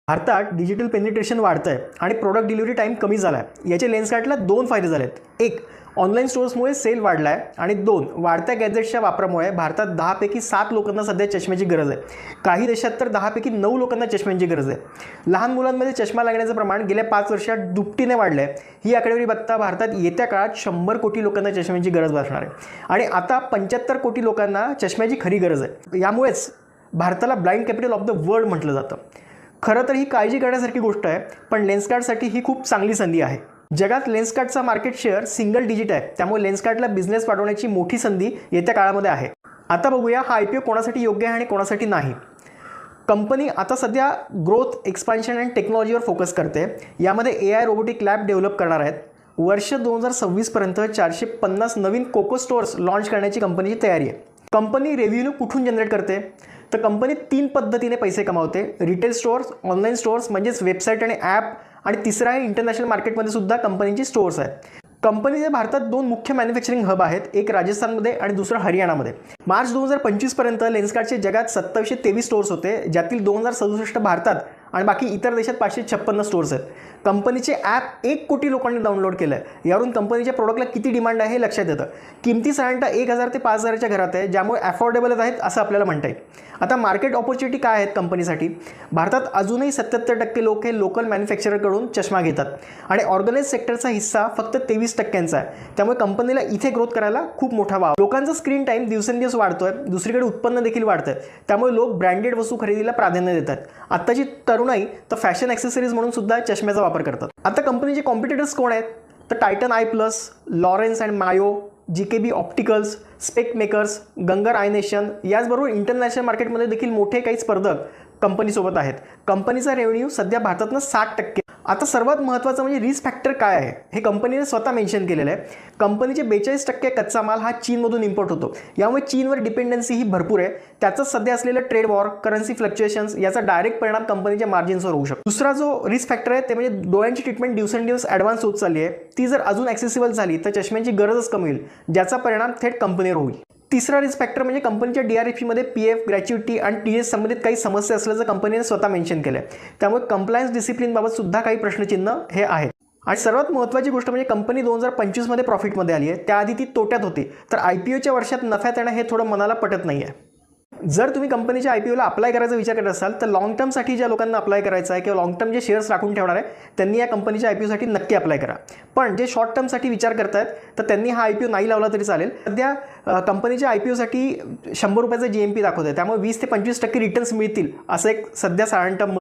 भारतात digital penetration वाढतं आहे आणि प्रोडक्ट डिलिव्हरी टाईम कमी झाला आहे. याचे लेन्सकार्टला दोन फायदे झाले आहेत. एक, ऑनलाईन स्टोर्समुळे सेल वाढला आहे आणि दोन, वाढत्या गॅजेट्सच्या वापरामुळे भारतात 10 पैकी 7 लोकांना सध्या चष्म्याची गरज आहे. काही देशात तर 10 पैकी 9 लोकांना चष्म्यांची गरज आहे. लहान मुलांमध्ये चष्मा लागण्याचं प्रमाण गेल्या 5 वर्षात दुपटीने वाढलं आहे. ही आकडेवारी बघता भारतात येत्या काळात 100 कोटी लोकांना चष्म्यांची गरज भासणार आहे आणि आता 75 कोटी लोकांना चष्म्याची खरी गरज आहे. यामुळेच भारताला blind capital of the world म्हटलं जातं. खरं तर ही काळजी करण्यासारखी गोष्ट आहे, पण लेन्सकार्टसाठी ही खूप चांगली संधी आहे. जगात लेन्सकार्टचा मार्केट शेअर सिंगल डिजिट आहे, त्यामुळे लेन्सकार्टला बिझनेस वाढवण्याची मोठी संधी येत्या काळामध्ये आहे. आता बघूया हा IPO कोणासाठी योग्य आहे आणि कोणासाठी नाही. कंपनी आता सध्या ग्रोथ, एक्सपान्शन अँड टेक्नॉलॉजीवर फोकस करते. यामध्ये AI रोबोटिक लॅब डेव्हलप करणार आहेत. वर्ष 2026 पर्यंत 450 नवीन कोको स्टोअर्स लॉन्च करण्याची कंपनीची तयारी आहे. कंपनी रेव्हेन्यू कुठून जनरेट करते? तर कंपनी 3 पद्धतीने पैसे कमावते. रिटेल स्टोअर्स, ऑनलाईन स्टोअर्स म्हणजेच वेबसाईट आणि ॲप, आणि तिसरा आहे इंटरनॅशनल मार्केटमध्ये सुद्धा कंपनीची स्टोअर्स आहेत. कंपनीचे भारतात 2 मुख्य मॅन्युफॅक्चरिंग हब आहेत, एक राजस्थानमध्ये आणि दुसरं हरियाणामध्ये. मार्च 2025 पर्यंत लेन्सकार्टचे जगात 2723 स्टोअर्स होते, ज्यातील 2067 भारतात आणि बाकी इतर देशात 556 स्टोअर्स आहेत. कंपनीचे ॲप 1 कोटी लोकांनी डाउनलोड केलं आहे. यावरून कंपनीच्या प्रोडक्टला किती डिमांड आहे हे लक्षात येतं. किमती साधारणतः 1000 ते 5000च्या घरात आहे, ज्यामुळे अफोर्डेबलच आहेत असं आपल्याला म्हणता येईल. आता मार्केट ऑपॉर्च्युनिटी काय आहेत कंपनीसाठी? भारतात अजूनही 77% लोक हे लोकल मॅन्युफॅक्चररकडून चष्मा घेतात आणि ऑर्गनाइज सेक्टरचा हिस्सा फक्त 23% आहे. त्यामुळे कंपनीला इथे ग्रोथ करायला खूप मोठा वाव. लोकांचा स्क्रीन टाईम दिवसेंदिवस वाढतोय, दुसरीकडे उत्पन्न देखील वाढतंय, त्यामुळे लोक ब्रँडेड वस्तू खरेदीला प्राधान्य देतात. आत्ताची तरुणाई तर फॅशन ॲक्सेसरीज म्हणून सुद्धा चष्म्याचा वापर करतात. आता कंपनीचे कॉम्पिटिटर्स कोण आहेत? तर Titan eye plus, Lawrence and Mayo, GKB opticals, spec makers, Gangar eyenation, याचबरोबर इंटरनॅशनल मार्केटमध्ये देखील मोठे काही स्पर्धक कंपनीसोबत आहेत. कंपनीचा रेव्हेन्यू सध्या भारतातनं 60%. आता सर्वात महत्त्वाचं म्हणजे रिस्क फॅक्टर काय आहे हे कंपनीने स्वतः मेन्शन केलेलं आहे. कंपनीचे 42% कच्चा माल हा चीनमधून इम्पोर्ट होतो, यामुळे चीनवर डिपेंडन्सी ही भरपूर आहे. त्याचाच सध्या असलेलं ट्रेड वॉर, करन्सी फ्लक्च्युएशन्स याचा डायरेक्ट परिणाम कंपनीच्या मार्जिन्सवर होऊ शकतो. दुसरा जो रिस्क फॅक्टर आहे ते म्हणजे डोळ्यांची ट्रीटमेंट दिवसेंदिवस ॲडव्हान्स होत चालली आहे. ती जर अजून ॲक्सेसिबल झाली तर चष्म्यांची गरजच कमी होईल, ज्याचा परिणाम थेट कंपनीवर होईल. तिसरा रिस्क फॅक्टर म्हणजे कंपनीच्या DRHPमध्ये PF, ग्रॅच्युइटी आणि TS संबंधित काही समस्या असल्याचं कंपनीने स्वतः मेन्शन केलं आहे. त्यामुळे कंप्लायन्स डिसिप्लिनबाबत सुद्धा काही प्रश्नचिन्ह हे आहेत. आणि सर्वात महत्त्वाची गोष्ट म्हणजे कंपनी 2025 मध्ये प्रॉफिटमध्ये आली आहे. त्याआधी ती तोट्यात होती, तर IPOच्या वर्षात नफ्यात येणं हे थोडं मनाला पटत नाही आहे. जर तुम्ही कंपनीच्या IPOला अप्लाय करायचा विचार करत असाल तर लॉंग टर्मसाठी ज्या लोकांना अप्लाय करायचं आहे किंवा लॉंग टर्म जे शेअर्स राखून ठेवणार आहे त्यांनी या कंपनीच्या IPOसाठी नक्की अप्लाय करा. पण जे शॉर्ट टर्मसाठी विचार करतायत तर त्यांनी हा IPO नाही लावला तरी चालेल. सध्या कंपनीच्या IPOसाठी ₹100 GMP दाखवत आहे, त्यामुळे 20 ते 25% रिटर्न्स मिळतील असं एक सध्या साधारणतः